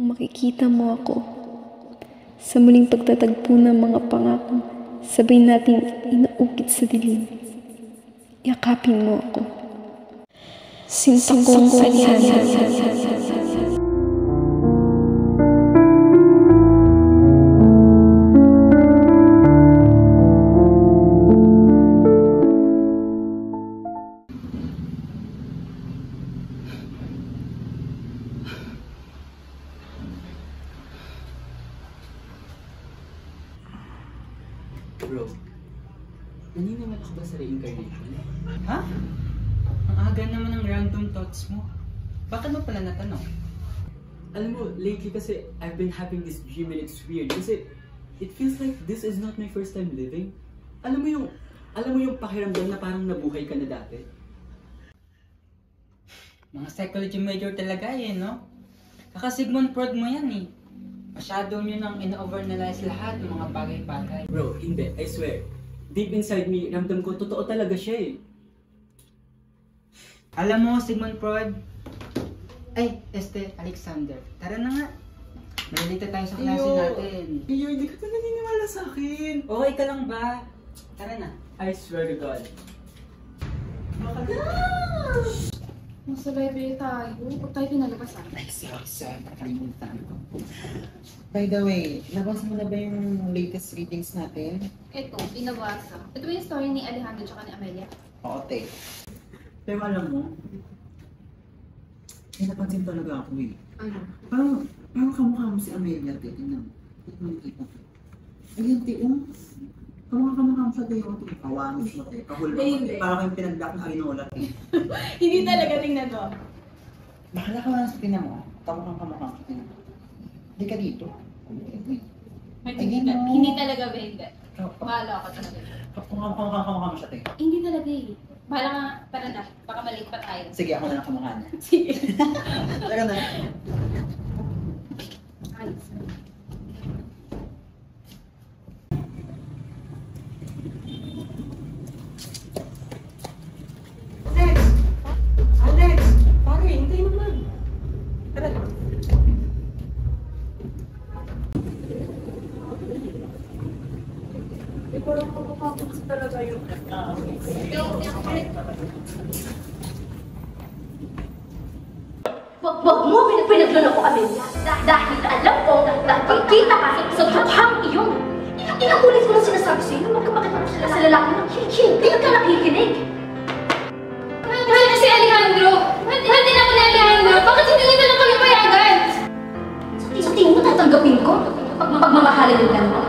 Kung makikita mo ako sa muling pagtatagpo ng mga pangako, sabay nating inuukit sa dilim. Yakapin mo ako. Sinta kong alihan. Bro, naniniwala ka ba sa reincarnation? Ha? Ang aga naman ng random thoughts mo. Bakit mo pala natanong? Alam mo, lately kasi I've been having this dream and it's weird kasi it feels like this is not my first time living. Alam mo yung pakiramdam na parang nabuhay ka na dati? Mga psychology major talaga eh, no? Kaka Sigmund Freud mo yan eh. Masyado nyo nang in-overanalyze lahat ng mga bagay-bagay. Bro, hindi. I swear. Deep inside me, ramdam ko, totoo talaga siya eh. Alam mo, Sigmund Freud, Alexander, tara na nga. Malilita tayo sa klase natin. Iyo, hindi ka pa naniniwala sa akin. Okay ka lang ba? Tara na. I swear to God. Nasa library tayo. Huwag tayo pinalabasan. Ay, sorry. Nakalimutan ko. By the way, nabasa mo na ba yung latest readings natin? Ito, binabasa. Ito ba yung story ni Alejandro at ni Amelia? Oo, te. Pero alam mo, may napansin talaga ako eh. Ano? Parang kamukha mo si Amelia, te. Tingnan mo. Tingnan mo. Ayun, te. Kamukha mo siya, te. Kawamis mo, te. Kahul mo, te. Parang kayong pinag-lock na arinola, te. Hindi talaga, tingnan mo. Bahala ka lang sa tingnan mo. Kamukha siya, tingnan mo. Hindi ka dito. Hindi talaga, Bende. Bahala ako talaga. Kamukha mo siya, te. Hindi talaga eh. Bahala nga, tara na. Baka maliit pa tayo. Sige, ako na lang kamukha niya. Sige. Tara na. Ayos. Alex! Pare, hintay naman. Tara. Wag mo pinagluloko kami dahil alam kong nakikita ka sa tukhang iyon. Ilang ulit ko na sinasabi sa'yo na magkapakita mo sila sa lalaki na hindi ka nakikinig. Mahal ko si Alejandro! Mahal din ako ni Alejandro! Bakit hindi nito lang kami payagan? Sa tingin mo tatanggapin ko pag mapagmamahalan nila mo?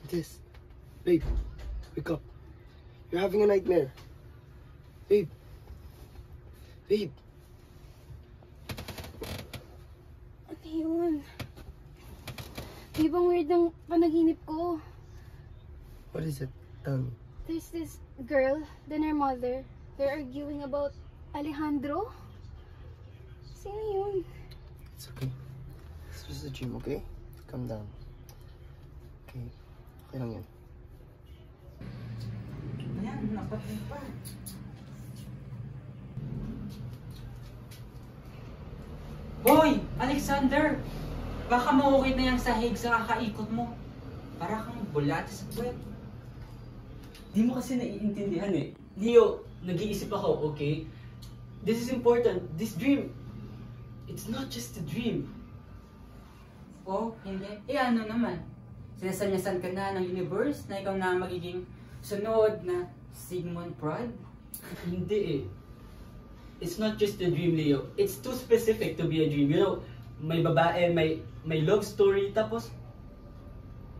Tess, babe, wake up. You're having a nightmare. Babe. Babe. Ano yun? Di bang weird ang panaginip ko? What is it? Tell me. There's this girl, then her mother. They're arguing about Alejandro? Sino yun? It's okay. It's just a dream, okay? Calm down. Okay. Okay lang yan. Ayan, napatay pa. Hoy! Alexander! Baka maukit na yung sahig sa kakaikot mo. Para kang bulate sa puwet. Di mo kasi naiintindihan eh. Leo, nag-iisip ako, okay? This is important. This dream, it's not just a dream. Oh, hindi. Ano naman? Sinasanyasan ka na ng universe na ikaw na magiging sunod na Sigmund Freud? Hindi eh. It's not just a dream, Leo. It's too specific to be a dream. You know, may babae, may love story, tapos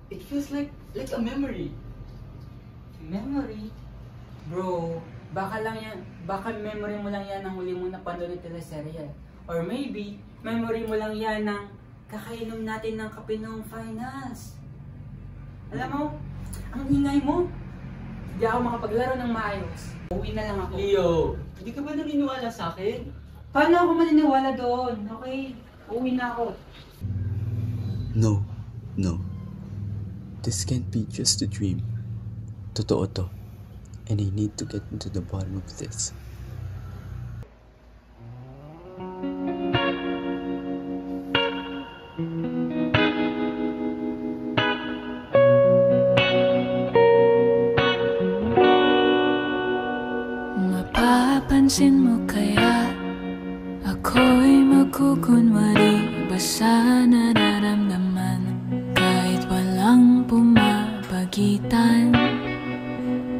it feels like a memory. Memory? Bro, baka memory mo lang yan ng huli mo na panood ng teleserye. Or maybe, memory mo lang yan ng kakainom natin ng kape noong finals. Alam mo, ang ingay mo. Hindi ako makapaglaro ng maayos. Uwi na lang ako. Leo, hindi ka ba naniniwala sa akin? Paano ako maniniwala doon? Okay, uwi na ako. No. This can't be just a dream. Totoo to. And I need to get into the bottom of this. Mapapansin mo kaya ako'y magkukunwari ba sa nararamdaman kahit walang pumapagitan?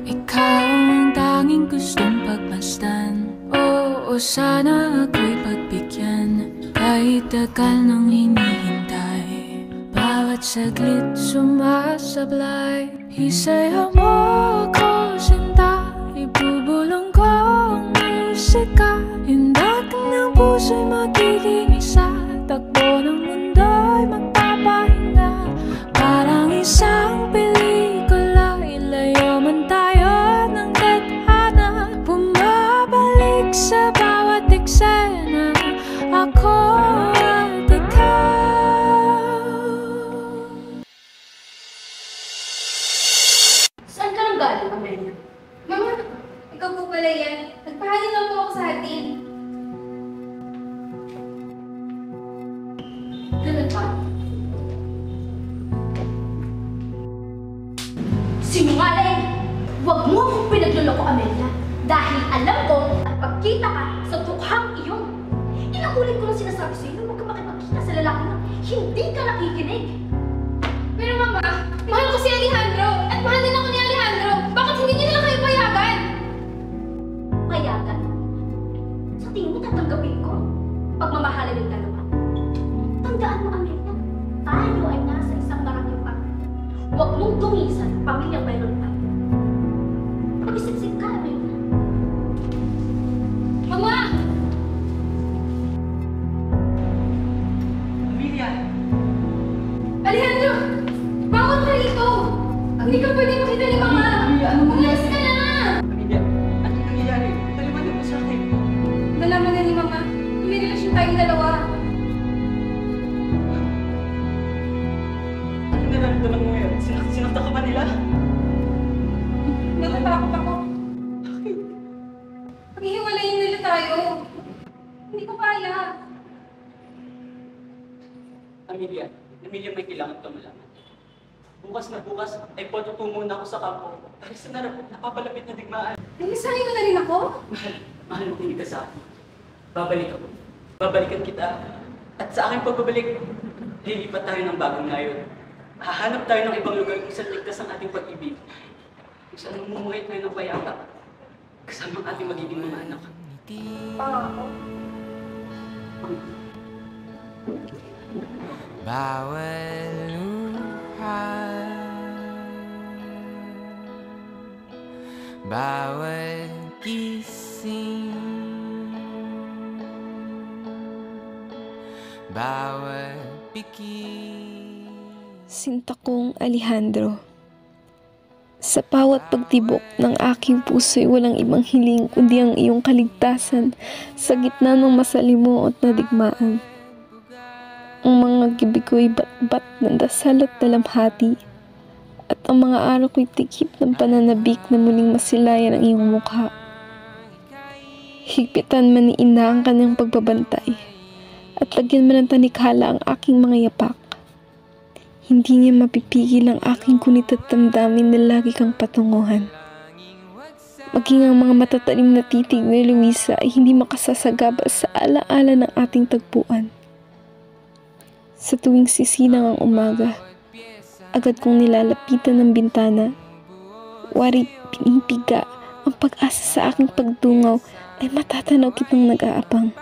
Ikaw ang tanging gustong pagmasdan. Oo, sana ako'y pagbigyan kahit tagal nang hinihintay. Bawat saglit sumasablay. Isayaw mo ako, sinta. Ibubulong ko ang musika. Hindak ng puso'y magiging isa. Takbo ng mundo'y magpapahinga. Parang isang pelikula. Ilayo man tayo ng tadhana. Bumabalik sa bawat eksena. Ako at ikaw. Saan ka nang galing, Amelia? Mama, ikaw po pala yan. Nagpahalin lang po ako sa atin. Ganun ba? Sinungaling! Huwag mo akong pinagluloko, Amelia. Dahil alam ko at pagkita ka sa tukhang iyon. Ilang ulit ko nang sinasabi sa'yo na huwag ka makipagkita sa lalaki na hindi ka nakikinig. Pero Mama, mahal ko si Alejandro. At mahal din ako ni Alejandro. Bakit hindi niyo na kayo payagan? Payagan? Sa tingin mo tatanggapin ko? Pagmamahalan ng dalawa. Tandaan mo, Amelia, tayo ay nasa isang barangay pa. Huwag mong tungisan ang pamilyang mayroon tayo. Mag-isip-isip ka, Amelia. Mama! Amelia! Alejandro! Bawal ka rito! Hindi ka pwede makita ni Mama! Umalis ka na! Amelia, anong nangyayari? Paliwanag mo sa akin. Nalaman na ni Mama. May relasyon tayong dalawa. Anong nararamdaman mo ngayon? Sinakta ka ba nila? Natatakot ako. Paghihiwalayin nila tayo. Hindi ko kaya. Amelia, may kailangan ka malaman. Bukas na bukas ay patutungo na ako sa kampo dahil sa napapalapit na digmaan. Namisahin mo na rin ako? Mahal mo ka sa akin. Babalik ako. Babalikan kita. At sa aking pagbabalik, lilipat tayo ng bagong ngayon. Hahanap tayo ng ibang lugar kung saan ligtas ang ating pag-ibig. Kung saan mamumuhay tayo ng payapa. Kasama ang ating magiging mga anak. Bawal luha, bawal gising, bawal pikir. Sinta kong Alejandro. Sa bawat pagtibok ng aking puso'y walang ibang hiling kundi ang iyong kaligtasan sa gitna ng masalimuot na digmaan. Ang mga gabi ko'y bat-bat ng dasal at dalamhati at ang mga araw ko'y tikip ng pananabik na muling masilayan ang iyong mukha. Higpitan man ni ina ang kanyang pagbabantay at lagyan man ng tanikhala ang aking mga yapak. Hindi niya mapipigil ang aking kunit at damdamin na lagi kang patunguhan. Maging ang mga matatalim na titig ni Luisa ay hindi makasasagaba sa alaala ng ating tagpuan. Sa tuwing sisinang ang umaga, agad kong nilalapitan ng bintana. Wari pinipiga ang pag-asa sa aking pagdungaw ay matatanaw kitang nag-aabang.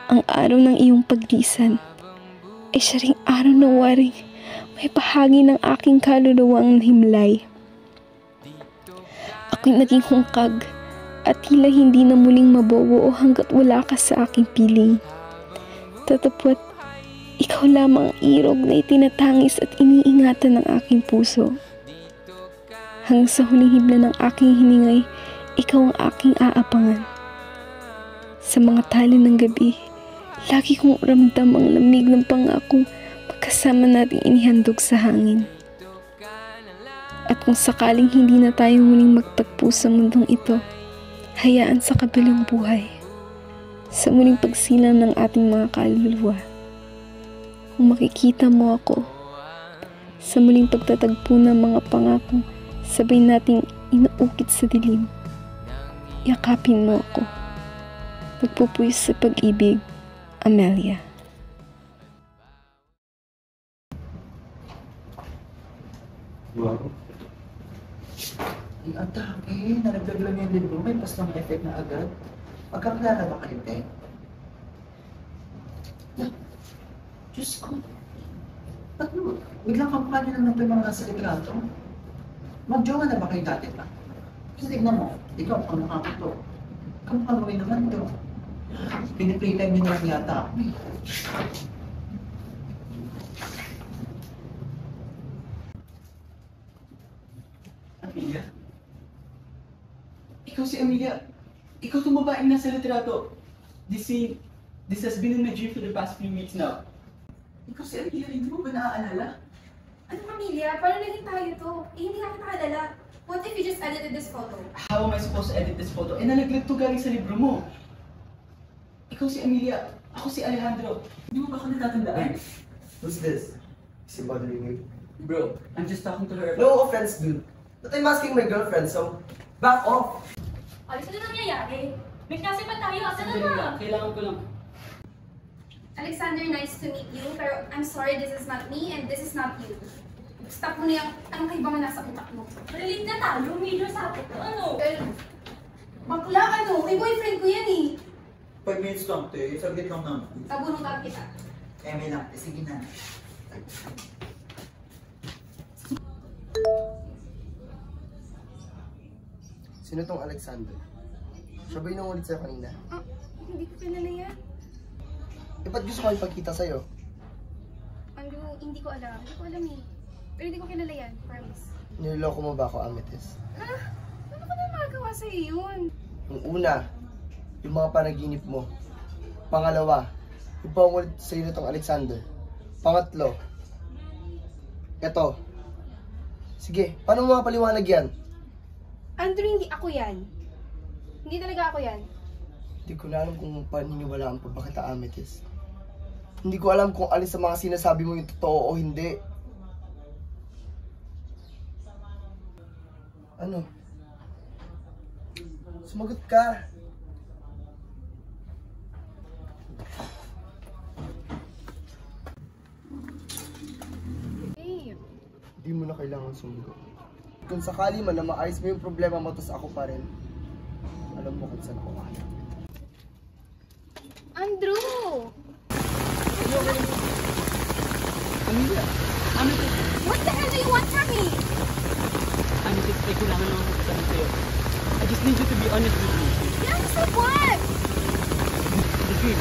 Ang araw ng iyong paglisan ay siya ring araw na waring may bahagi ng aking kaluluwang himlay. Ako'y naging hungkag at tila hindi na muling mabubuo hanggat wala ka sa aking piling. Tatapwat, ikaw lamang ang irog na itinatangis at iniingatan ng aking puso. Hanggang sa huling hibla ng aking hiningay, ikaw ang aking aapangan. Sa mga tali ng gabi, lagi kong ramdam ang lamig ng pangakong kasama nating inihandog sa hangin. At kung sakaling hindi na tayo muling magtagpo sa mundong ito, hayaan sa kabilang buhay, sa muling pagsilang ng ating mga kaluluwa. Kung makikita mo ako, sa muling pagtatagpo ng mga pangakong sabay nating inuukit sa dilim, yakapin mo ako. Nagpupuyos sa pag-ibig, Amelia. Wow. Ang dami. Nalaglag lang yung libro. May pastang effect na agad. Magkakilala ba kayo, te? Diyos ko. Ba't mo? Biglang kamukha niyo lang ng mga nasa litrato. Mag-jowa na ba kayo dati pa? Kasi tignan mo, ikaw, kamukha ko to. Kamukha mo rin naman to. Piniplaytime niyo na lang yata ako. Amelia? Ikaw si Amelia. Ikaw itong babaeng nasa litrato. This has been in my dream for the past few weeks now. Ikaw si Amelia, hindi mo ba naaalala? Ano, Amelia? Paano naging tayo to? Eh, hindi na kita kalala. What if you just edited this photo? How am I supposed to edit this photo? Eh, nalaglag to galing sa libro mo. Ikaw si Amelia. Ako si Alejandro. Hindi mo ba ako natatandaan? Who's this? Is he bothering you? Bro, I'm just talking to her about... No offense, dude. But I'm asking my girlfriend, so back off. Alis na nangyayari. May klase pa tayo. Asan Sandali na? lang. Kailangan ko lang. Alexander, nice to meet you. Pero I'm sorry, this is not me and this is not you. Stop mo na yung anong kaibangan nasa utak mo. Malilate na tayo. Major sa atin. Ano? Bakla, ano? May boyfriend ko yan eh. 5 minutes lang, te. Saglit lang naman. Tabunong ka kita. May lang, te. Sige na. Sino tong Alexander? Siya ba yung nangulit sa'yo kanina? Ah, hindi ko kilala yan. Eh, ba't gusto ko ipagkita sa'yo? Andrew, hindi ko alam. Hindi ko alam eh. Pero hindi ko kilala yan, promise. Niloloko mo ba ako, Amethyst? Ah, ano ko na magawa sa'yo yun? Yung una, yung mga panaginip mo. Pangalawa, yung pangulit sa'yo na tong Alexander. Pangatlo, eto. Sige, paano mo mapaliwanag yan? Andrew, hindi ako yan. Hindi talaga ako yan. Hindi ko na alam kung paniniwalaan pa ba kita, Amethyst. Hindi ko alam kung alin sa mga sinasabi mo yung totoo o hindi. Ano? Sumagot ka. Babe. Hindi mo na kailangan sumagot. Kung sakali man na maayos mo yung problema mo, tas ako pa rin, alam mo kung saan ako hanap. Andrew! Amelia! Amelia! What the hell do you want from me? Amelia, ay kailangan naman magsasabi sa'yo. I just need you to be honest with me. Yes, so what? The dream.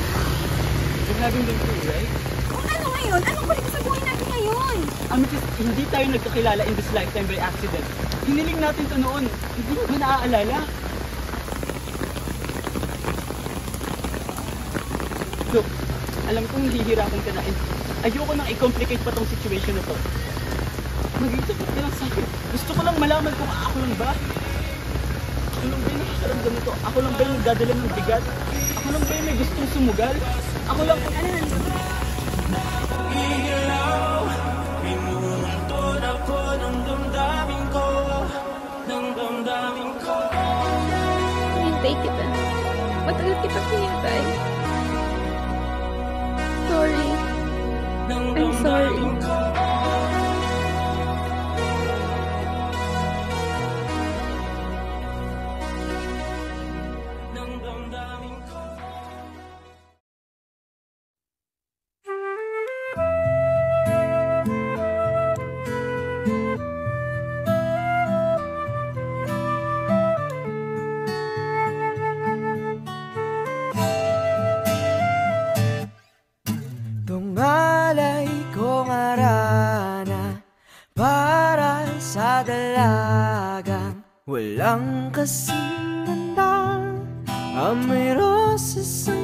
We're having the dream, right? Kung ano ngayon? Anong balik sa buhay natin ngayon? Amelia, hindi tayo nagkakilala in this lifetime by accident. Hiniling natin to noon. Hindi mo ba naaalala? Look, alam kong hihirapan ka na and ayoko nang i-complicate pa tong situation na to. Mag-isip ka lang sa akin. Gusto ko lang malaman kung ako lang ba? Ako lang ba yung nakakaramdam nito? Ako lang ba yung nagdadala ng bigat? Ako lang ba yung may gustong sumugal? Ako lang po. Hinintay kita. Matagal kita hinintay. Sorry. I'm sorry. Tungalay kong arana para sa dalagang walang kasing ganda. Amoy roses ang